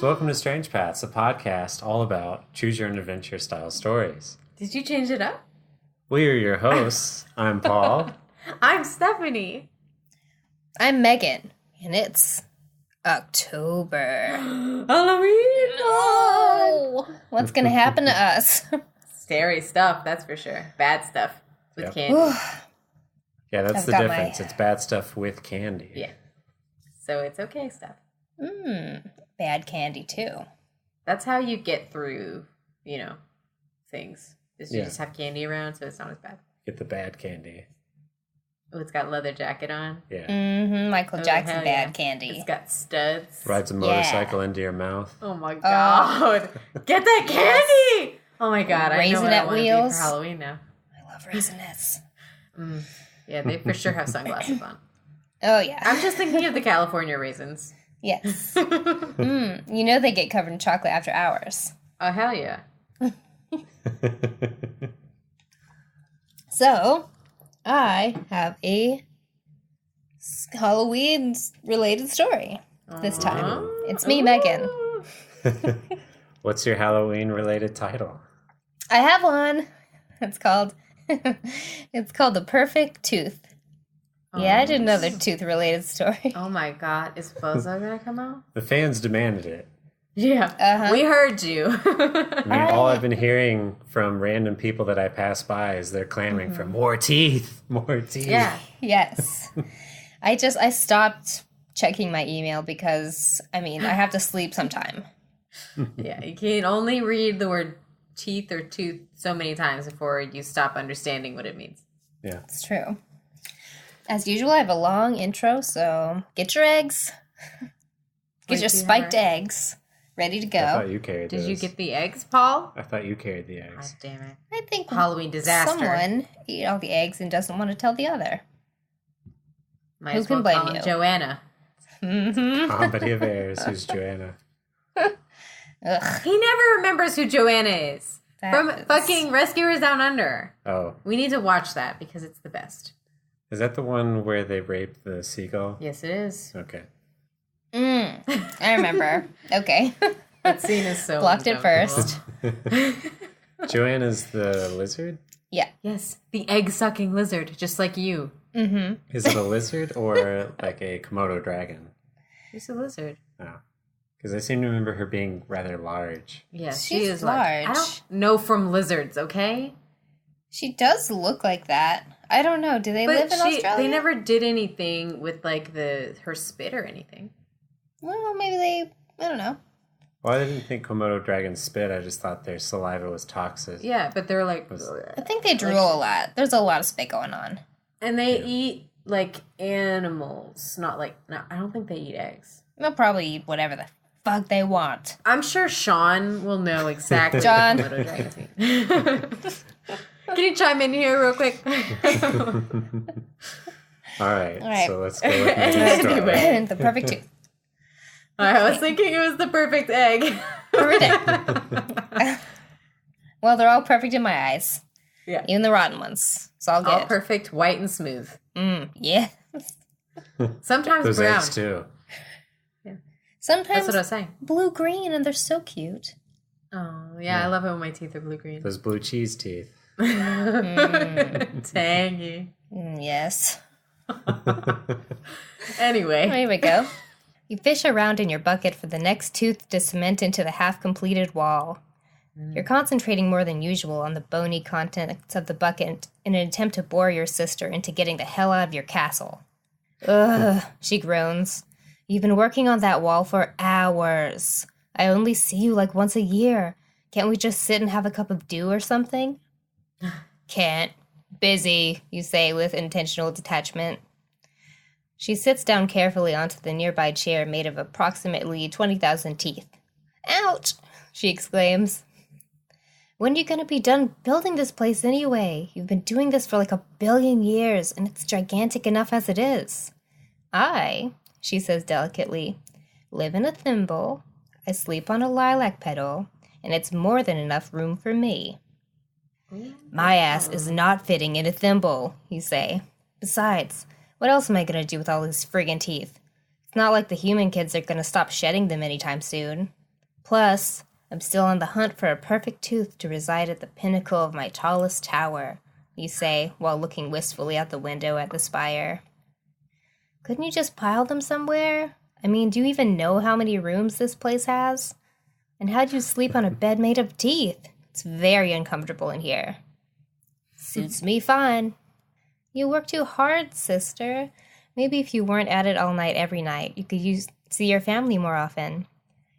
Welcome to Strange Paths, a podcast all about choose-your-own-adventure style stories. Did you change it up? We are your hosts. I'm Paul. I'm Stephanie. I'm Megan, and it's October. Halloween! Oh, what's going to happen to us? Scary stuff, that's for sure. Bad stuff with candy. Yeah, that's I've the got difference. It's bad stuff with candy. Yeah. So it's okay stuff. Bad candy, too. That's how you get through, things. Is you Yeah. just have candy around so it's not as bad. Get the bad candy. Oh, it's got leather jacket on. Yeah. Michael Oh, Jackson hell bad yeah. candy. It's got studs. Rides a motorcycle into your mouth. Oh my god. Get that candy! Oh my god, I know what I Raisinette want to be wheels. for Halloween now. I love Raisinets. Yeah, they for sure have sunglasses on. Oh, yeah. I'm just thinking of the California raisins. Yes. You know they get covered in chocolate after hours. Oh, hell yeah. So, I have a Halloween-related story this time. It's me, Megan. What's your Halloween-related title? I have one. It's called The Perfect Tooth. Yeah, I did another tooth-related story. Oh my god, is Bozo gonna come out? The fans demanded it. Yeah, we heard you. I mean, all I've been hearing from random people that I pass by is they're clamoring for more teeth, more teeth. Yeah, Yes. I stopped checking my email because, I have to sleep sometime. yeah. You can only read the word teeth or tooth so many times before you stop understanding what it means. Yeah. It's true. As usual, I have a long intro, so get your eggs. Get your spiked eggs ready to I go. thought you carried Did those. you get the eggs, Paul? I thought you carried the God eggs. damn it. I think Halloween disaster. someone ate all the eggs and doesn't want to tell the other. Might Who as well can blame call him you? Joanna. Company of Heirs, who's Joanna. Ugh. He never remembers who Joanna is. From That is- fucking Rescuers Down Under. Oh, We need to watch that because it's the best. is that the one where they raped the seagull? Yes, it is. Okay. I remember. Okay. That scene is so Blocked it uncomfortable. first. Joanna's the lizard? Yeah. Yes, the egg-sucking lizard, just like you. Is it a lizard or like a Komodo dragon? She's a lizard. Oh. Because I seem to remember her being rather large. Yes, She's she is large. I large. don't know from lizards, okay? She does look like that. I don't know. Do they live in Australia? They never did anything with like her spit or anything. Well, maybe they. I don't know. Well, I didn't think Komodo dragons spit. I just thought their saliva was toxic. Yeah, but they're like, I think they drool a lot. There's a lot of spit going on. and they eat like animals, not like. No, I don't think they eat eggs. They'll probably eat whatever the fuck they want. I'm sure Sean will know exactly John. what Komodo dragons eat. Can you chime in here real quick? All right, All right. so let's go with Megan's story. Anyway. The perfect tooth. I was thinking it was the perfect egg. Perfect egg. Well, they're all perfect in my eyes. Yeah. Even the rotten ones. It's all All good. perfect, white and smooth. Yeah. Sometimes Those brown. eggs, too. Sometimes That's what I was saying. blue-green, and they're so cute. Oh, yeah, I love it when my teeth are blue-green. Those blue cheese teeth. Tangy. Yes. Anyway. Here we go. You fish around in your bucket for the next tooth to cement into the half-completed wall. You're concentrating more than usual on the bony contents of the bucket in an attempt to bore your sister into getting the hell out of your castle. Ugh, she groans. You've been working on that wall for hours. I only see you like once a year. Can't we just sit and have a cup of dew or something? Can't. Busy, you say with intentional detachment. She sits down carefully onto the nearby chair made of approximately 20,000 teeth. Ouch! She exclaims. When are you going to be done building this place anyway? You've been doing this for like 1 billion years, and it's gigantic enough as it is. I, she says delicately, live in a thimble, I sleep on a lilac petal, and it's more than enough room for me. My ass is not fitting in a thimble, you say. Besides, what else am I going to do with all these friggin' teeth? It's not like the human kids are going to stop shedding them anytime soon. Plus, I'm still on the hunt for a perfect tooth to reside at the pinnacle of my tallest tower, you say, while looking wistfully out the window at the spire. Couldn't you just pile them somewhere? I mean, do you even know how many rooms this place has? And how'd you sleep on a bed made of teeth? It's very uncomfortable in here. Suits me fine. You work too hard, sister. Maybe if you weren't at it all night every night, you could see your family more often.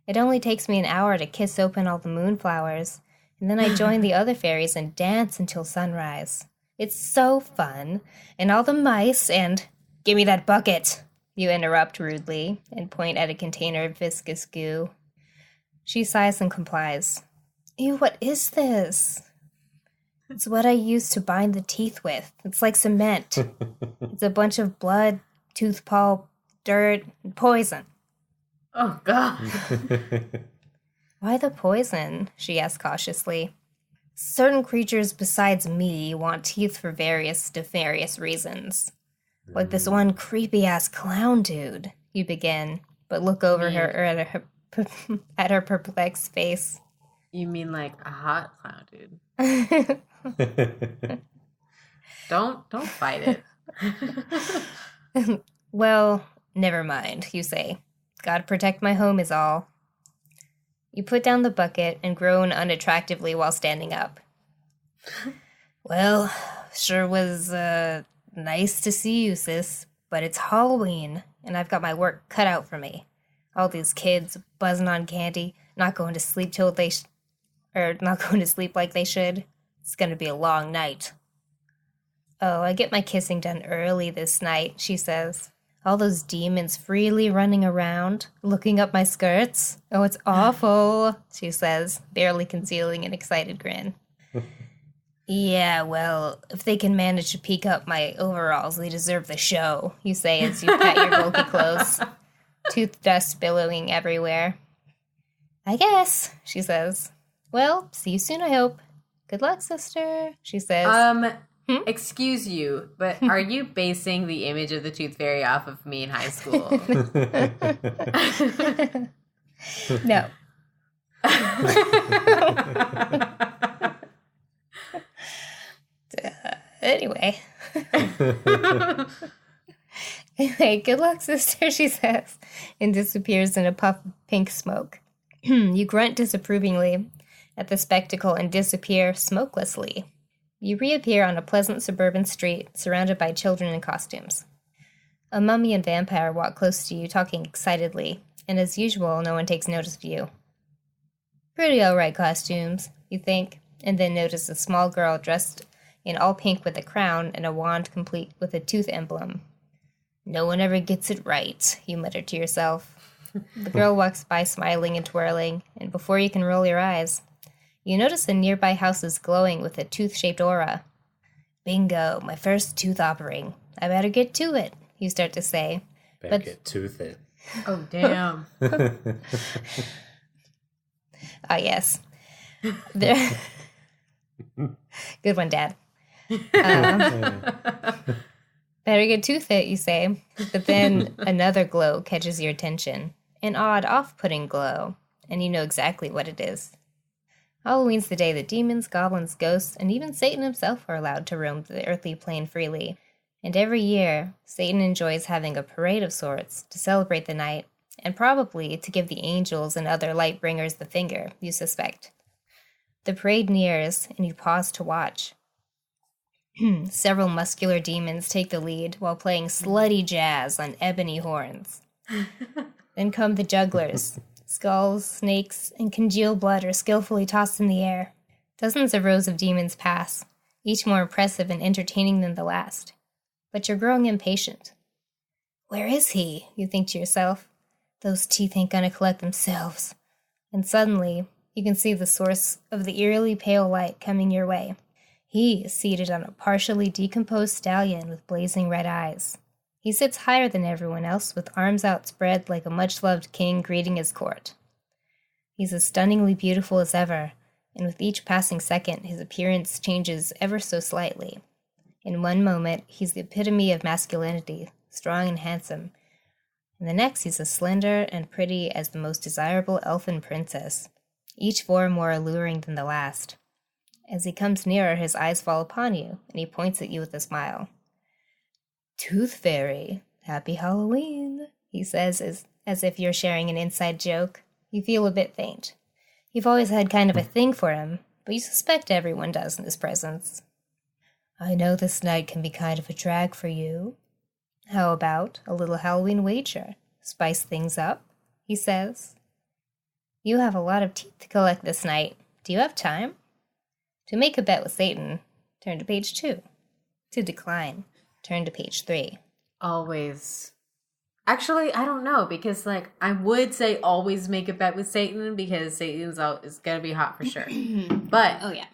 It only takes me an hour to kiss open all the moonflowers, and then I join the other fairies and dance until sunrise. It's so fun. And all the mice and... Give me that bucket, you interrupt rudely, and point at a container of viscous goo. She sighs and complies. Ew, what is this? It's what I use to bind the teeth with. It's like cement. It's a bunch of blood, tooth pulp, dirt, and poison. Oh, God. Why the poison? She asks cautiously. Certain creatures besides me want teeth for various nefarious reasons. Like this one creepy-ass clown dude, you begin, but look over at her perplexed face. You mean like a hot clown dude? Don't fight it. Well, never mind, you say. Gotta protect my home is all. You put down the bucket and groan unattractively while standing up. Well, sure was, nice to see you, sis, but it's Halloween, and I've got my work cut out for me. All these kids buzzing on candy, not going to sleep not going to sleep like they should. It's gonna be a long night. Oh, I get my kissing done early this night, she says. All those demons freely running around, looking up my skirts. Oh, it's awful, she says, barely concealing an excited grin. Yeah, well, if they can manage to peek up my overalls, they deserve the show, you say as you pat your bulky clothes, tooth dust billowing everywhere. I guess, she says. Well, see you soon, I hope. Good luck, sister, she says. Excuse you, but are you basing the image of the Tooth Fairy off of me in high school? No. Anyway. Anyway, good luck, sister, she says, and disappears in a puff of pink smoke. You grunt disapprovingly at the spectacle and disappear smokelessly. You reappear on a pleasant suburban street, surrounded by children in costumes. A mummy and vampire walk close to you, talking excitedly, and as usual, no one takes notice of you. Pretty alright costumes, you think, and then notice a small girl dressed in all pink with a crown and a wand complete with a tooth emblem. No one ever gets it right, you mutter to yourself. The girl walks by smiling and twirling, and before you can roll your eyes, you notice a nearby house is glowing with a tooth-shaped aura. Bingo, my first tooth offering. I better get to it, you start to say. Better get tooth it. Oh, damn. Ah, yes. There... Good one, Dad. Better get tooth it, you say. But then another glow catches your attention. An odd, off-putting glow. And you know exactly what it is. Halloween's the day that demons, goblins, ghosts, and even Satan himself are allowed to roam the earthly plane freely. And every year, Satan enjoys having a parade of sorts to celebrate the night, and probably to give the angels and other light bringers the finger, you suspect. The parade nears, and you pause to watch. Several muscular demons take the lead while playing slutty jazz on ebony horns. Then come the jugglers. Skulls, snakes, and congealed blood are skillfully tossed in the air. Dozens of rows of demons pass, each more impressive and entertaining than the last. But you're growing impatient. Where is he? You think to yourself. Those teeth ain't gonna collect themselves. And suddenly, you can see the source of the eerily pale light coming your way. He is seated on a partially decomposed stallion with blazing red eyes. He sits higher than everyone else, with arms outspread like a much-loved king greeting his court. He's as stunningly beautiful as ever, and with each passing second, his appearance changes ever so slightly. In one moment, he's the epitome of masculinity, strong and handsome, In the next, he's as slender and pretty as the most desirable elfin princess, each form more alluring than the last. As he comes nearer, his eyes fall upon you, and he points at you with a smile. Tooth Fairy, happy Halloween, he says as if you're sharing an inside joke. You feel a bit faint. You've always had kind of a thing for him, but you suspect everyone does in his presence. I know this night can be kind of a drag for you. How about a little Halloween wager? Spice things up, he says. You have a lot of teeth to collect this night. Do you have time? To make a bet with Satan, turn to page 2. To decline, turn to page 3. Always. Actually, I don't know, because, like, I would say always make a bet with Satan, because Satan's is going to be hot for sure. But, Oh, yeah.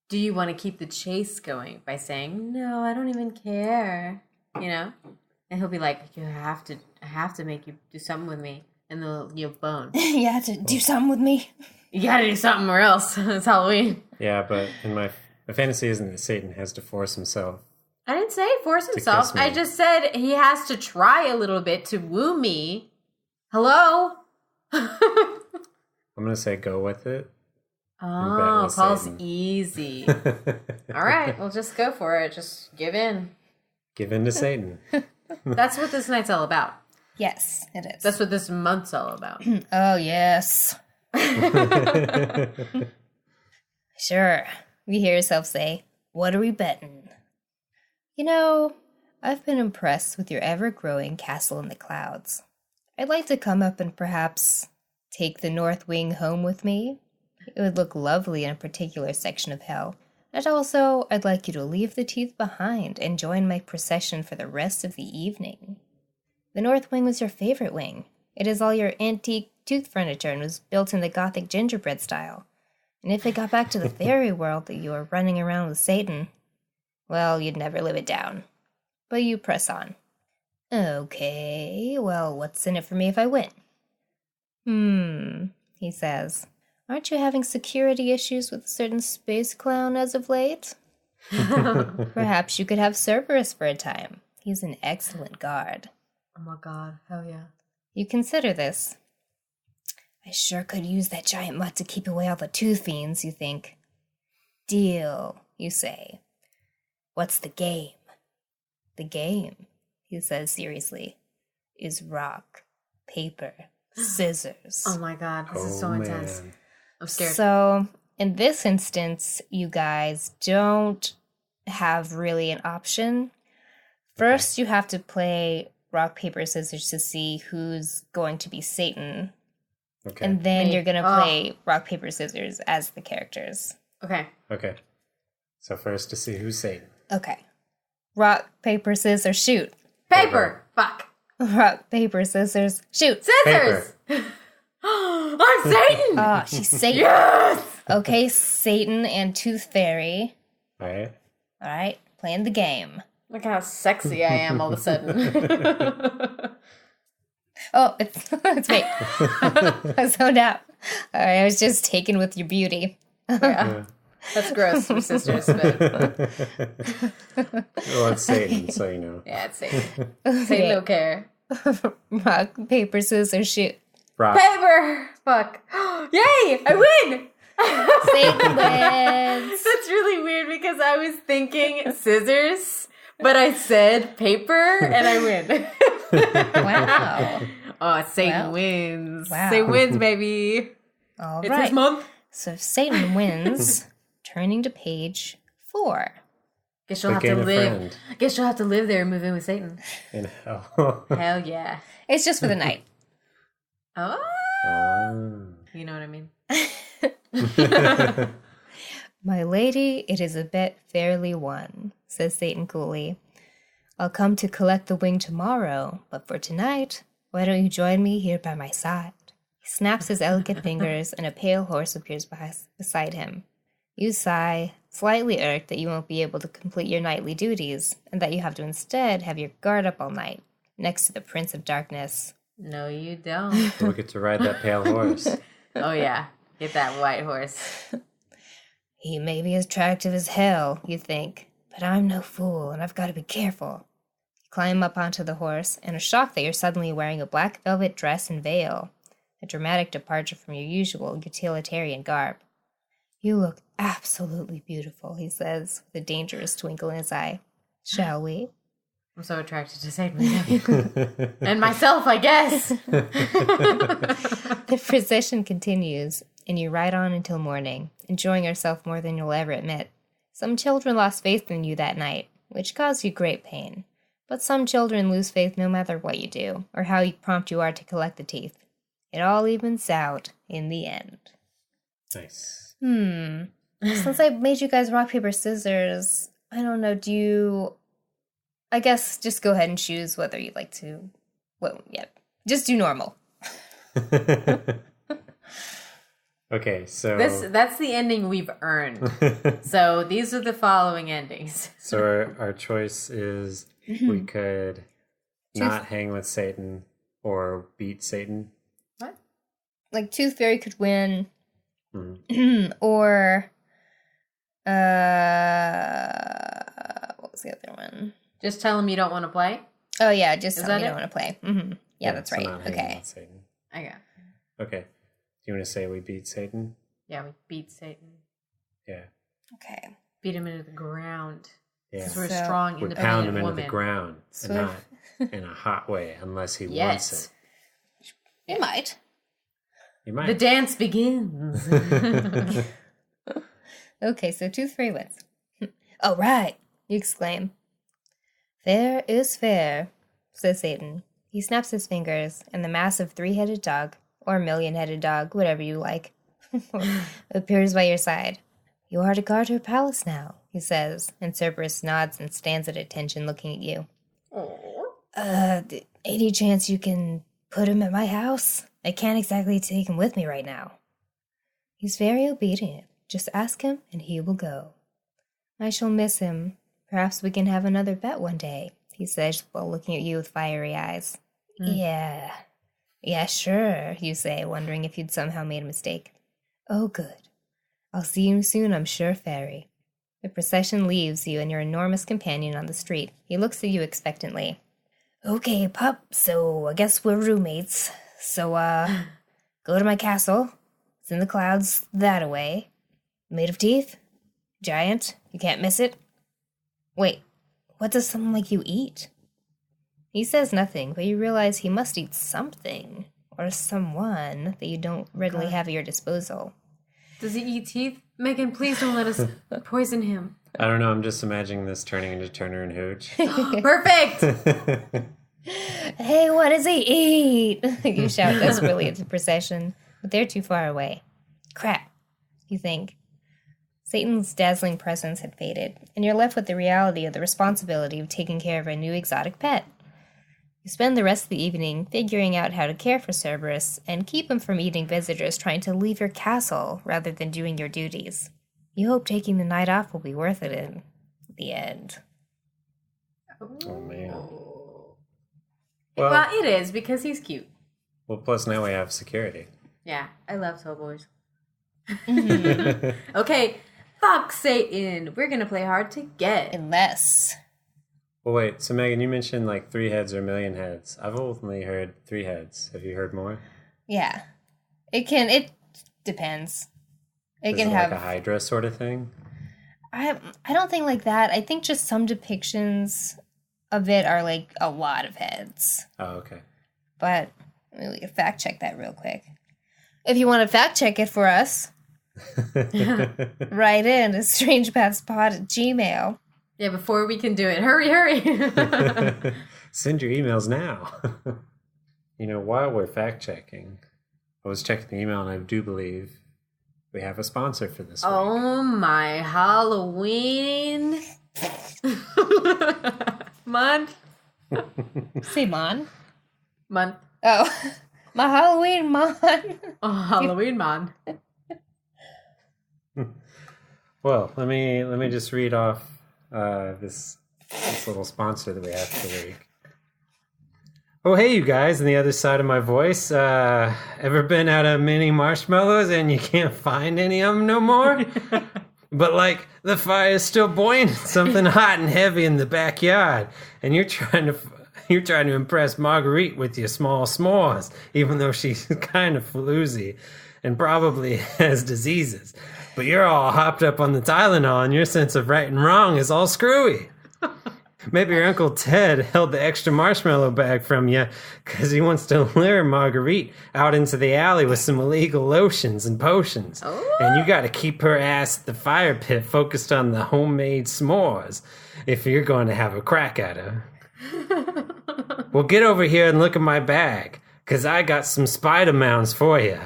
do you want to keep the chase going by saying, no, I don't even care, you know? And he'll be like, I have to make you do something with me, and then you'll bone. You have to do something with me. You gotta do something or else. It's Halloween. Yeah, but in my fantasy isn't that Satan has to force himself. I didn't say force himself. me. I just said he has to try a little bit to woo me. Hello? I'm gonna say go with it. Oh, with Paul's Satan. easy. All right, well, just go for it. Just give in. Give in to Satan. That's what this night's all about. Yes, it is. That's what this month's all about. Oh, yes. Sure. You hear yourself say, what are we betting? You know, I've been impressed with your ever-growing castle in the clouds. I'd like to come up and perhaps take the North Wing home with me. It would look lovely in a particular section of hell. And also, I'd like you to leave the teeth behind and join my procession for the rest of the evening. The North Wing was your favorite wing. It is all your antique tooth furniture and was built in the Gothic gingerbread style. And if it got back to the fairy world that you were running around with Satan, well, you'd never live it down. But you press on. Okay, well, what's in it for me if I win? He says. Aren't you having security issues with a certain space clown as of late? Perhaps you could have Cerberus for a time. He's an excellent guard. Oh my god, hell yeah. You consider this. I sure could use that giant mutt to keep away all the tooth fiends, you think. Deal, you say. What's the game? The game, he says seriously, is rock, paper, scissors. Oh my god, this is so intense. Man. I'm scared. So, in this instance, you guys don't have really an option. First, you have to play rock, paper, scissors to see who's going to be Satan. Okay. And then Me. you're going to Oh. play rock, paper, scissors as the characters. Okay. Okay. So first to see who's Satan. Okay. Rock, paper, scissors, shoot. Paper! Fuck. Rock, paper, scissors, shoot. Scissors! I'm Satan! Oh, she's Satan. Yes! Okay, Satan and Tooth Fairy. All right. All right, playing the game. Look how sexy I am all of a sudden. Oh, it's me. I zoned out. All right, I was just taken with your beauty. Yeah. That's gross for sisters, but Well, it's Satan, so you know. yeah, it's Satan. Satan don't care. Rock, paper, scissors, shoot. Rock. Paper! Fuck. Yay! I win! Satan wins. That's really weird because I was thinking scissors, but I said paper and I win. Wow. Oh, Satan Well, wins. wow. Satan wins, baby. All It's right. his month. So if Satan wins, turning to page 4. Guess you'll have to Gain a live. friend Guess you'll have to live there and move in with Satan. in hell. Hell yeah. It's just for the night. Oh, Oh. you know what I mean. My lady, it is a bet fairly won, says Satan coolly. I'll come to collect the wing tomorrow, but for tonight, why don't you join me here by my side? He snaps his elegant fingers, and a pale horse appears beside him. You sigh, slightly irked that you won't be able to complete your nightly duties, and that you have to instead have your guard up all night, next to the Prince of Darkness. No, you don't. We'll get to ride that pale horse. Oh, yeah. Get that white horse. He may be as attractive as hell, you think, but I'm no fool, and I've got to be careful. He climb up onto the horse and are shocked that you're suddenly wearing a black velvet dress and veil, a dramatic departure from your usual utilitarian garb. You look absolutely beautiful, he says, with a dangerous twinkle in his eye. Shall we? I'm so attracted to Satan. And myself, I guess. The procession continues, and you ride on until morning, enjoying yourself more than you'll ever admit. Some children lost faith in you that night, which caused you great pain. But some children lose faith no matter what you do, or how prompt you are to collect the teeth. It all evens out in the end. Nice. Since I made you guys rock, paper, scissors, I don't know, I guess just go ahead and choose whether you'd like to... Well, yeah. Just do normal. Okay, so... That's the ending we've earned. So these are the following endings. So our choice is we could not hang with Satan or beat Satan. What? Like, Tooth Fairy could win... or, what was the other one? Just tell him you don't want to play? Oh, yeah, just tell that me you it? don't want to play. Mm-hmm. Yeah, that's so right. not hanging Okay. with Satan. I got. Okay. Do you want to say we beat Satan? Yeah, we beat Satan. Yeah. Okay. Beat him into the ground. Yeah. Because we're So- a strong, We pound him independent into woman. the ground, So and not in a hot way, unless he wants Yes. it. You might. He might. The dance begins. Okay, so Tooth Fairy wins. All right, you exclaim. Fair is fair, says Satan. He snaps his fingers, and the massive 3-headed dog, or million-headed dog, whatever you like, appears by your side. You are to guard her palace now, he says, and Cerberus nods and stands at attention looking at you. Any chance you can put him at my house? I can't exactly take him with me right now. He's very obedient. Just ask him, and he will go. I shall miss him. Perhaps we can have another bet one day, he says while looking at you with fiery eyes. Yeah, sure, you say, wondering if you'd somehow made a mistake. Oh, good. I'll see you soon, I'm sure, Fairy. The procession leaves you and your enormous companion on the street. He looks at you expectantly. Okay, pup, so I guess we're roommates. So, go to my castle. It's in the clouds that-a-way. Made of teeth? Giant? You can't miss it? Wait, what does someone like you eat? He says nothing, but you realize he must eat something, or someone that you don't readily have at your disposal. Does he eat teeth? Megan, please don't let us poison him. I don't know. I'm just imagining this turning into Turner and Hooch. Perfect! Hey, what does he eat? You shout desperately at the procession, but they're too far away. Crap, you think. Satan's dazzling presence had faded, and you're left with the reality of the responsibility of taking care of a new exotic pet. You spend the rest of the evening figuring out how to care for Cerberus and keep him from eating visitors trying to leave your castle rather than doing your duties. You hope taking the night off will be worth it in the end. Oh, man. Well, it is, because he's cute. Well, plus now we have security. Yeah, I love Tallboys. Okay, fuck Satan. We're gonna play hard to get. Unless... Well, wait. So, Megan, you mentioned like 3 heads or a million heads. I've only heard 3 heads. Have you heard more? Yeah. It depends. It Is can it have... like a Hydra sort of thing? I don't think like that. I think just some depictions of it are like a lot of heads. Oh, okay. But we can fact check that real quick. If you want to fact check it for us, write in to strangepathspod@gmail.com. Yeah, before we can do it. Hurry. Send your emails now. While we're fact checking, I was checking the email and I do believe we have a sponsor for this week. Oh my Halloween month. Say mon. Month. Oh, my Halloween mon. Oh, Halloween month. Well, let me just read off this little sponsor that we have for the week. Oh, hey, you guys on the other side of my voice. Ever been out of mini marshmallows and you can't find any of them no more? But, like, the fire is still boiling something hot and heavy in the backyard, and you're trying to impress Marguerite with your small s'mores, even though she's kind of floozy and probably has diseases. But you're all hopped up on the Tylenol, and your sense of right and wrong is all screwy. Maybe your Uncle Ted held the extra marshmallow bag from you because he wants to lure Marguerite out into the alley with some illegal lotions and potions. Oh. And you got to keep her ass at the fire pit focused on the homemade s'mores if you're going to have a crack at her. Well, get over here and look at my bag, because I got some spider mounds for you.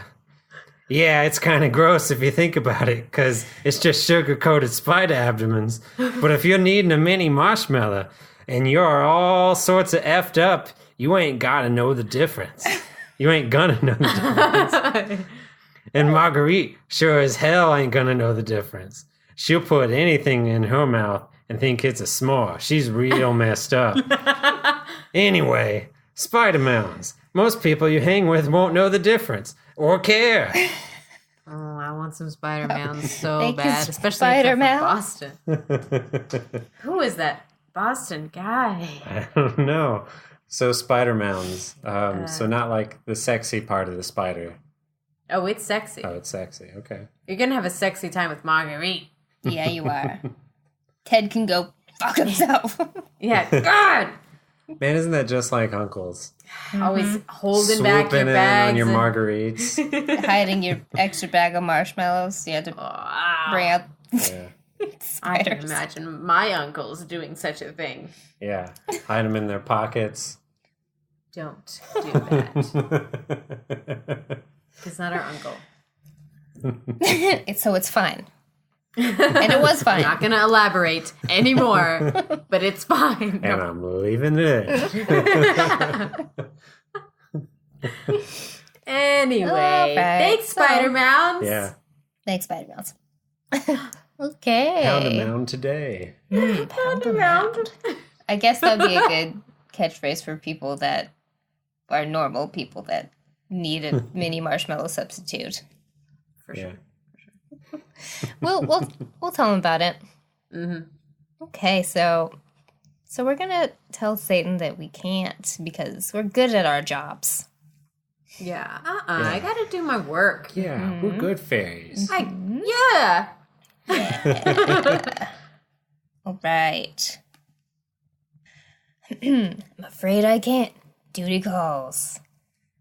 Yeah, it's kind of gross if you think about it, because it's just sugar-coated spider abdomens. But if you're needing a mini marshmallow and you're all sorts of effed up, you ain't gotta know the difference. You ain't gonna know the difference. And Marguerite sure as hell ain't gonna know the difference. She'll put anything in her mouth and think it's a s'more. She's real messed up. Anyway, spider mounds. Most people you hang with won't know the difference. Or care. Oh, I want some Spider Mounds so Thank you, bad, especially Spider if they're from Man. Boston. Who is that Boston guy? I don't know. So spider mounds. So not like the sexy part of the spider. Oh, it's sexy. Oh, it's sexy. Okay. You're gonna have a sexy time with Marguerite. Yeah, you are. Ted can go fuck himself. Yeah, God. Man, isn't that just like uncles? Always holding back your Swooping in bags on your and- marguerites. Hiding your extra bag of marshmallows. You had to Wow. bring out Yeah. I can spiders. imagine my uncles doing such a thing. Yeah. Hide them in their pockets. Don't do that. It's not our uncle. It's fine. And it was fine. Not gonna elaborate anymore, but it's fine. And I'm leaving it. Anyway, Alright, thanks, so- Spider Mounds. Yeah. Thanks, Spider Mounds. Okay. Pound a mound today. Pound a mound. I guess that'd be a good catchphrase for people that are normal people that need a mini marshmallow substitute. For sure. Yeah. We'll tell them about it. Mm-hmm. Okay, so we're gonna tell Satan that we can't because we're good at our jobs. Yeah. I gotta do my work. Yeah. We're good fairies. Yeah. All right. I'm afraid I can't. Duty calls.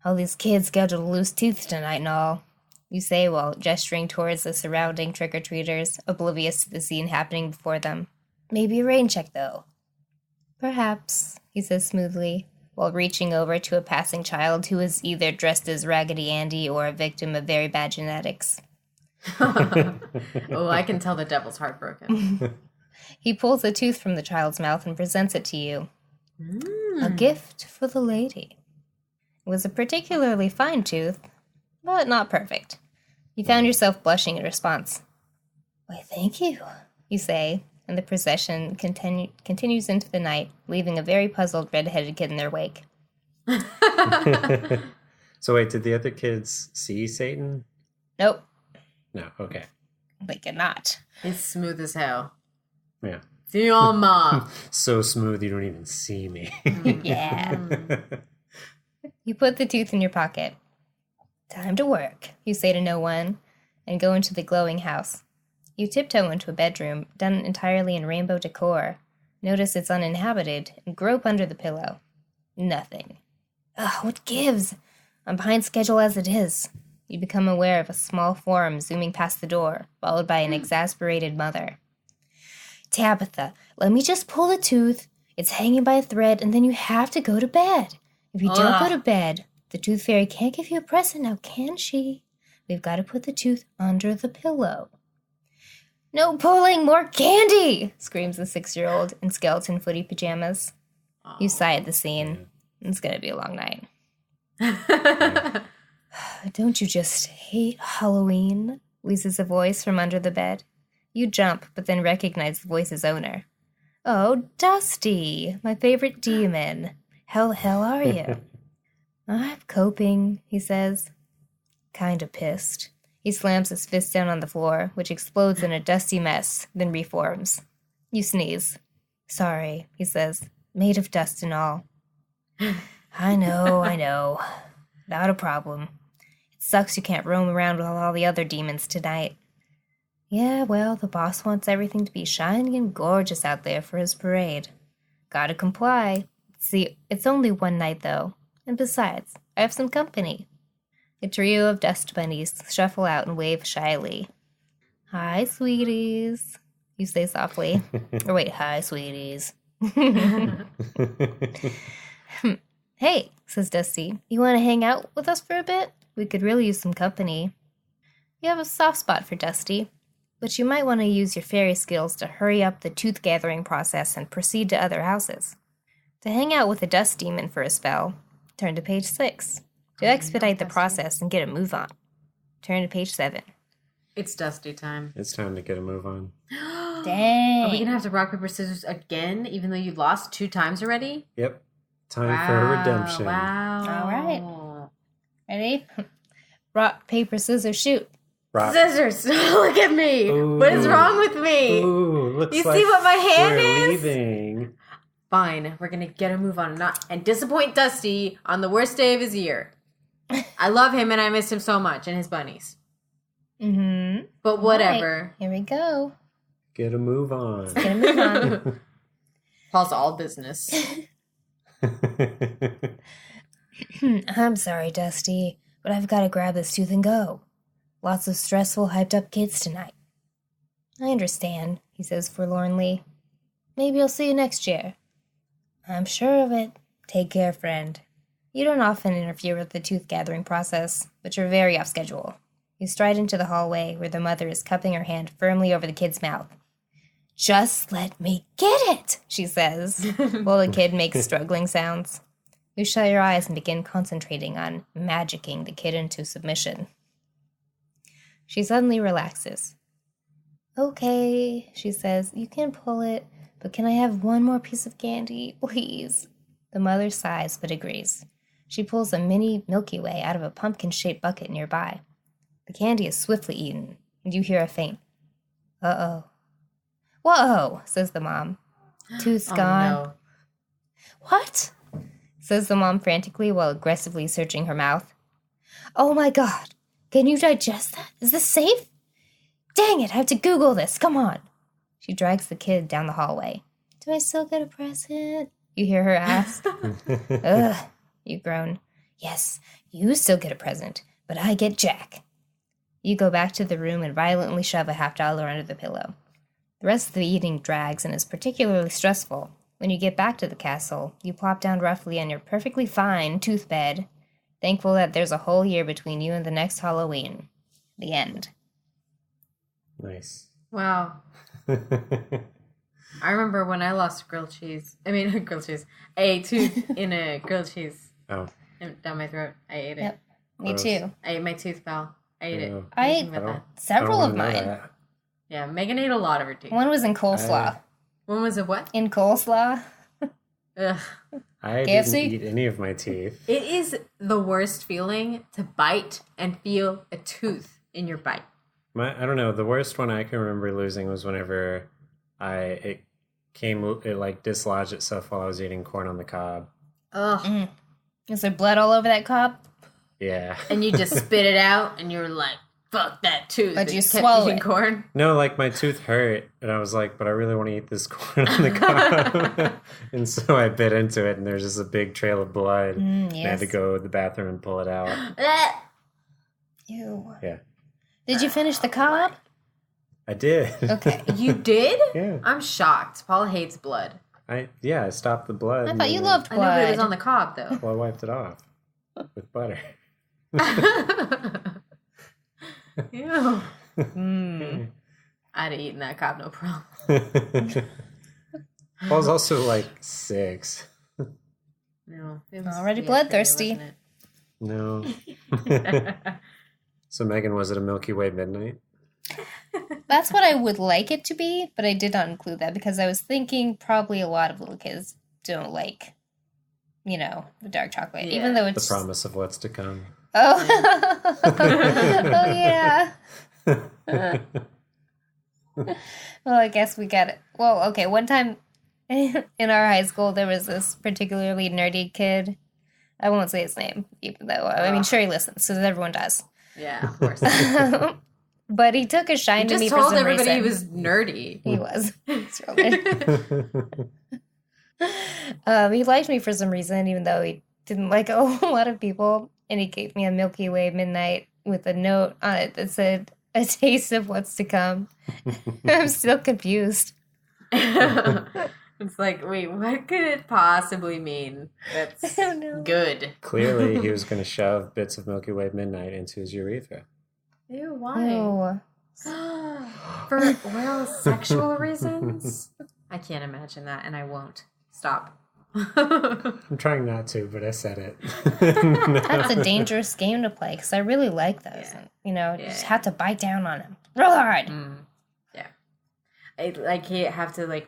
All these kids scheduled to lose tooth tonight and all. You say while gesturing towards the surrounding trick-or-treaters, oblivious to the scene happening before them. Maybe a rain check, though. Perhaps, he says smoothly, while reaching over to a passing child who is either dressed as Raggedy Andy or a victim of very bad genetics. Oh, I can tell the devil's heartbroken. He pulls a tooth from the child's mouth and presents it to you. A gift for the lady. It was a particularly fine tooth, but not perfect. You found yourself blushing in response. Why, thank you, you say, and the procession continues into the night, leaving a very puzzled red-headed kid in their wake. So wait, did the other kids see Satan? Nope, No. Okay. they cannot. It's smooth as hell. Yeah. See your mom. So smooth you don't even see me. Yeah. You put the tooth in your pocket. Time to work, you say to no one, and go into the glowing house. You tiptoe into a bedroom, done entirely in rainbow decor. Notice it's uninhabited, and grope under the pillow. Nothing. Ugh, what gives? I'm behind schedule as it is. You become aware of a small form zooming past the door, followed by an exasperated mother. Tabitha, let me just pull the tooth. It's hanging by a thread, and then you have to go to bed. If you don't go to bed, the tooth fairy can't give you a present now, can she? We've got to put the tooth under the pillow. No pulling, more candy! Screams the 6-year-old in skeleton footy pajamas. You sigh at the scene. It's gonna be a long night. Don't you just hate Halloween? Wheezes a voice from under the bed. You jump, but then recognize the voice's owner. Oh, Dusty, my favorite demon. How the hell are you? I'm coping, he says. Kinda pissed. He slams his fist down on the floor, which explodes in a dusty mess, then reforms. You sneeze. Sorry, he says, made of dust and all. I know. Not a problem. It sucks you can't roam around with all the other demons tonight. Yeah, well, the boss wants everything to be shining and gorgeous out there for his parade. Gotta comply. See, it's only one night, though. And besides, I have some company. A trio of dust bunnies shuffle out and wave shyly. Hi, sweeties, you say softly. Or wait, hi, sweeties. Hey, says Dusty, you want to hang out with us for a bit? We could really use some company. You have a soft spot for Dusty, but you might want to use your fairy skills to hurry up the tooth-gathering process and proceed to other houses. To hang out with a dust demon for a spell, turn to page 6. To expedite the process and get a move on, turn to page 7. It's Dusty time. It's time to get a move on. Dang. Are we gonna have to rock, paper, scissors again, even though you lost 2 times already? Yep. Time for redemption. Wow. All right. Ready? Rock, paper, scissors, shoot. Rock. Scissors! Look at me! Ooh. What is wrong with me? Ooh, looks You like see what my hand we're is? leaving. Fine, we're gonna get a move on and disappoint Dusty on the worst day of his year. I love him and I miss him so much and his bunnies. Mm-hmm. But whatever. Right, here we go. Get a move on. Get a move on. Paul's all business. I'm sorry, Dusty, but I've got to grab this tooth and go. Lots of stressful, hyped-up kids tonight. I understand, he says forlornly. Maybe I'll see you next year. I'm sure of it. Take care, friend. You don't often interfere with the tooth-gathering process, but you're very off schedule. You stride into the hallway where the mother is cupping her hand firmly over the kid's mouth. Just let me get it, she says, while the kid makes struggling sounds. You shut your eyes and begin concentrating on magicking the kid into submission. She suddenly relaxes. Okay, she says, you can pull it, but can I have one more piece of candy, please? The mother sighs but agrees. She pulls a mini Milky Way out of a pumpkin-shaped bucket nearby. The candy is swiftly eaten, and you hear a faint, uh-oh. Whoa, says the mom. Tooth's gone. No. What? Says the mom frantically while aggressively searching her mouth. Oh my god, can you digest that? Is this safe? Dang it, I have to Google this, come on. She drags the kid down the hallway. Do I still get a present? You hear her ask. Ugh, you groan. Yes, you still get a present, but I get Jack. You go back to the room and violently shove a $50 under the pillow. The rest of the eating drags and is particularly stressful. When you get back to the castle, you plop down roughly on your perfectly fine tooth bed, thankful that there's a whole year between you and the next Halloween. The end. Nice. Wow. I remember when I lost grilled cheese. A tooth in a grilled cheese. Oh. Down my throat. I ate it. Yep, me Gross. too. I ate my tooth fell. I ate it. Oh. I Thinking ate about that. several I of don't wanna know mine. that. Yeah, Megan ate a lot of her teeth. One was in coleslaw. One was a what? In coleslaw? Ugh. KFC? I didn't eat any of my teeth. It is the worst feeling to bite and feel a tooth in your bite. I don't know. The worst one I can remember losing was whenever it like dislodged itself while I was eating corn on the cob. Ugh. Is there blood all over that cob? Yeah. And you just spit it out and you're like, fuck that tooth. But and you kept swallow eating it. corn. No, like my tooth hurt, and I was like, but I really want to eat this corn on the cob. And so I bit into it, and there's just a big trail of blood. And I had to Yes. go to the bathroom and pull it out. Ew. Yeah. Did you finish the cob? I did. Okay. You did? Yeah. I'm shocked. Paul hates blood. I stopped the blood. I and thought you then- loved I know, but it was blood. on the cob, though. Well, I wiped it off with butter. Ew. Mm. I'd have eaten that cob, no problem. Paul's also like 6. No. It was Already yesterday, bloodthirsty. wasn't No. it? So Megan, was it a Milky Way midnight? That's what I would like it to be, but I did not include that because I was thinking probably a lot of little kids don't like the dark chocolate. Yeah. Even though The it's promise of what's to come. Oh, oh yeah. Well, I guess we got it. Well, okay. One time in our high school, there was this particularly nerdy kid. I won't say his name, even though I mean, sure he listens, so everyone does. Yeah, of course. But he took a shine You to just me for told some everybody reason. he was nerdy. He was. It's real weird. He liked me for some reason, even though he didn't like a lot of people. And he gave me a Milky Way Midnight with a note on it that said, "A taste of what's to come." I'm still confused. It's like, wait, what could it possibly mean? That's I don't know. good. Clearly, he was going to shove bits of Milky Way Midnight into his urethra. Ew, why? Oh. For, well, sexual reasons? I can't imagine that, and I won't. Stop. I'm trying not to, but I said it. That's a dangerous game to play because I really like those. Yeah. And, you just have to bite down on them real hard. Yeah. You have to,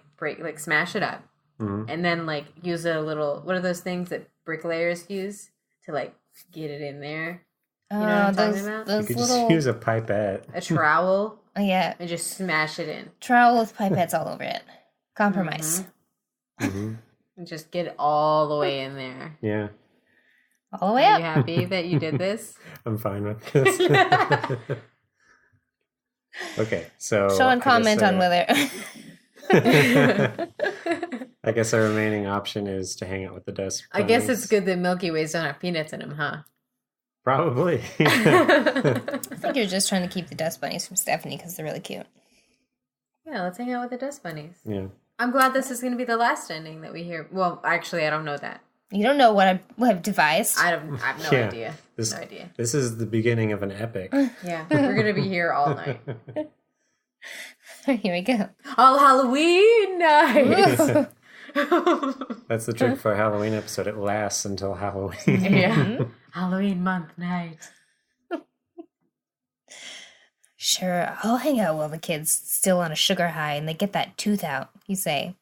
smash it up. Mhm. And then, use a little, what are those things that bricklayers use to, get it in there? You know what I'm talking about? You Those could little, just use a pipette. A trowel, yeah, and just smash it in. trowel with pipettes all over it. Compromise. Hmm. And just get it all the way in there. Yeah, All the way Are up. you happy that you did this? I'm fine with this. Okay, so Sean, comment on whether. I guess our remaining option is to hang out with the dust. I guess bunnies. it's good that Milky Ways don't have peanuts in them, huh? Probably. I think you're just trying to keep the dust bunnies from Stephanie because they're really cute. Yeah, let's hang out with the dust bunnies. Yeah. I'm glad this is going to be the last ending that we hear. Well, actually, I don't know that. You don't know what I've devised. I have no Yeah. idea. This, No idea. This is the beginning of an epic. Yeah, we're going to be here all night. Here we go. All Halloween night! That's the trick for a Halloween episode. It lasts until Halloween. Yeah. Halloween month night. Sure, I'll hang out while the kid's still on a sugar high and they get that tooth out, you say.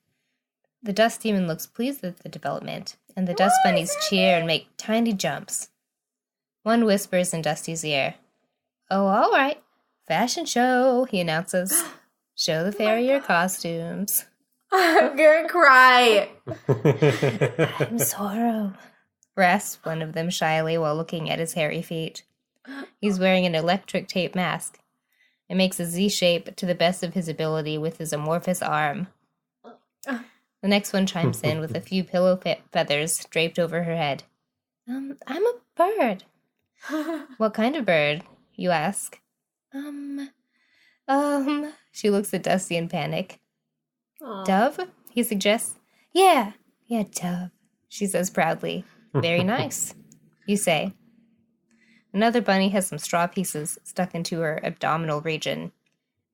The dust demon looks pleased with the development, and the dust bunnies cheer and make tiny jumps. One whispers in Dusty's ear. "Oh, all right. Fashion show," he announces. "Show the fairy your costumes." I'm gonna cry. "I'm Sorrow," rasps one of them shyly while looking at his hairy feet. He's wearing an electric tape mask. It makes a Z shape to the best of his ability with his amorphous arm. The next one chimes in with a few pillow feathers draped over her head. I'm a bird." "What kind of bird?" you ask. She looks at Dusty in panic. Aw. "Dove?" he suggests. Yeah, dove," she says proudly. "Very nice," you say. Another bunny has some straw pieces stuck into her abdominal region.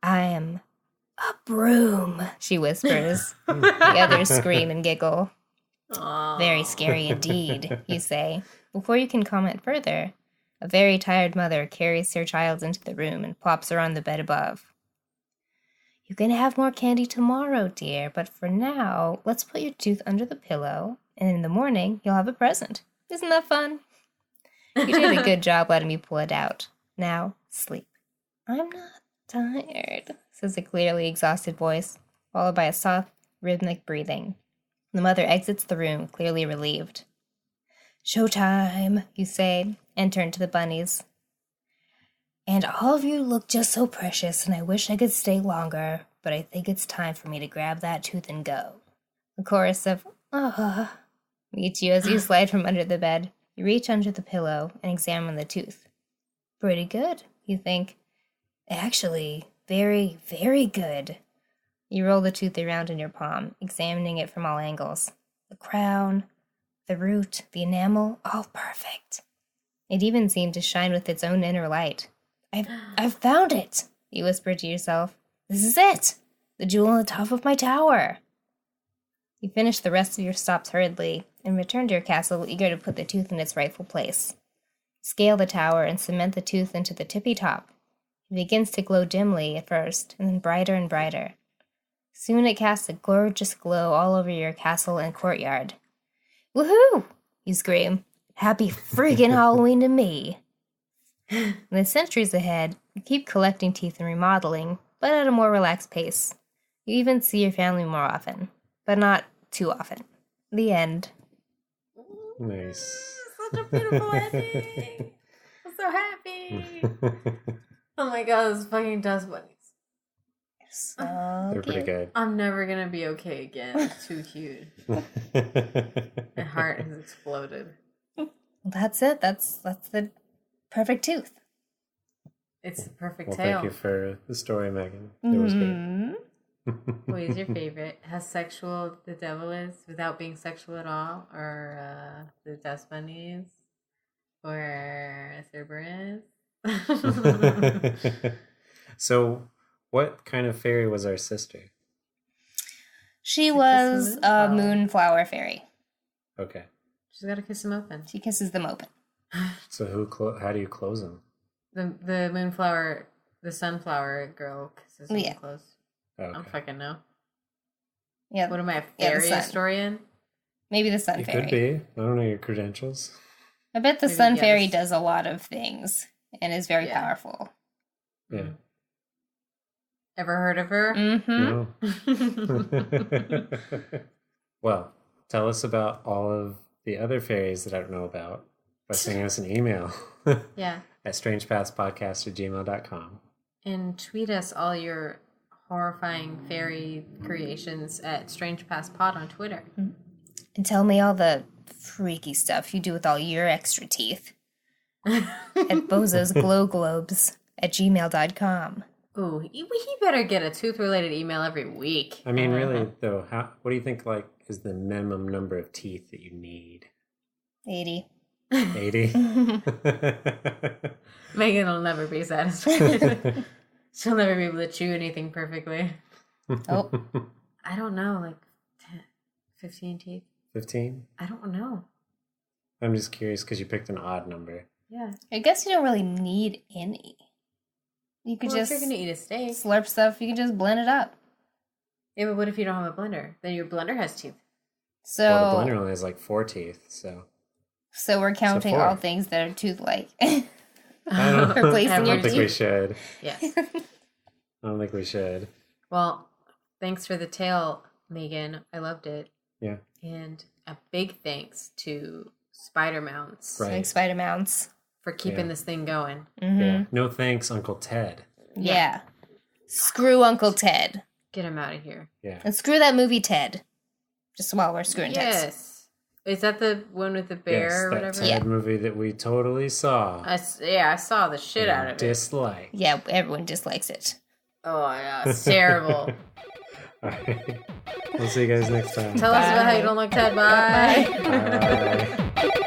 "I'm a broom," she whispers. The others scream and giggle. Aw. "Very scary indeed," you say. Before you can comment further, a very tired mother carries her child into the room and plops her on the bed above. "You can have more candy tomorrow, dear, but for now, let's put your tooth under the pillow, and in the morning, you'll have a present. Isn't that fun? You did a good job letting me pull it out. Now, sleep." "I'm not tired," says a clearly exhausted voice, followed by a soft, rhythmic breathing. The mother exits the room, clearly relieved. "Showtime," you say, and turn to the bunnies. "And all of you look just so precious, and I wish I could stay longer, but I think it's time for me to grab that tooth and go." A chorus of meets you as you slide from under the bed. You reach under the pillow and examine the tooth. Pretty good, you think. Actually, very, very good. You roll the tooth around in your palm, examining it from all angles. The crown, the root, the enamel, all perfect. It even seemed to shine with its own inner light. I've found it," you whisper to yourself. "This is it! The jewel on the top of my tower." You finish the rest of your stops hurriedly and return to your castle, eager to put the tooth in its rightful place. Scale the tower and cement the tooth into the tippy top. It begins to glow dimly at first, and then brighter and brighter. Soon it casts a gorgeous glow all over your castle and courtyard. "Woohoo! You scream, "Happy freaking Halloween to me!" In the centuries ahead, you keep collecting teeth and remodeling, but at a more relaxed pace. You even see your family more often, but not too often. The end. Nice. Such a beautiful ending. I'm so happy. Oh my god, those fucking dust bunnies. So They're pretty cute. good. I'm never gonna be okay again. It's too cute. My heart has exploded. That's it. That's the perfect tooth. It's the perfect Well, tale. thank you for the story, Megan. It was great. Mhm. What is your favorite? How sexual the devil is without being sexual at all? Or the dust bunnies? Or Cerberus? So, what kind of fairy was our sister? She She was kissed a the moonflower fairy. Okay. She's got to kiss him open. She kisses them open. So, how do you close them? The moonflower, the sunflower girl kisses him Yeah. close. Oh, I don't okay. fucking know. Yeah, What am I, a Yeah, the fairy sun. historian? maybe the sun You fairy. could be. I don't know your credentials. I bet the Maybe sun fairy yes. does a lot of things and is very Yeah. powerful. Yeah. Ever heard of her? Mm-hmm. No. Well, tell us about all of the other fairies that I don't know about by sending us an email Yeah. at strangepastpodcast@gmail.com. And tweet us all your horrifying fairy creations at Strange Past Pod on Twitter. And tell me all the freaky stuff you do with all your extra teeth at bozosglowglobes at gmail.com. Ooh, he better get a tooth-related email every week. I mean, really, though, what do you think, like, is the minimum number of teeth that you need? 80. 80? Megan will never be satisfied. She'll never be able to chew anything perfectly. Oh, I don't know, like 10, 15 teeth? 15? I don't know. I'm just curious because you picked an odd number. Yeah. I guess you don't really need any. You could Well, just if you're going to eat a steak. slurp stuff. You can just blend it up. Yeah, but what if you don't have a blender? Then your blender has teeth. So, Well, the blender only has like 4 teeth, so. so we're counting four. all things that are tooth-like. I don't, Replacing I your don't think we teeth. should. Yes. I don't think we should. Well, thanks for the tale, Megan. I loved it. Yeah. And a big thanks to Spider Mounts Right. Like spider mounts. for keeping Yeah. this thing going. Mm-hmm. Yeah. No thanks, Uncle Ted. Yeah. Screw Uncle Ted. Get him out of here. Yeah. And screw that movie Ted. Just while we're screwing Ted. Yes. Is that the one with the bear Yes, or that whatever? Ted Yeah. movie that we totally saw. I saw the shit out of it. Dislike. Yeah, everyone dislikes it. Oh, yeah. It's terrible. All right. We'll see you guys next time. Tell us about how you don't like Ted. Bye. Bye. Bye.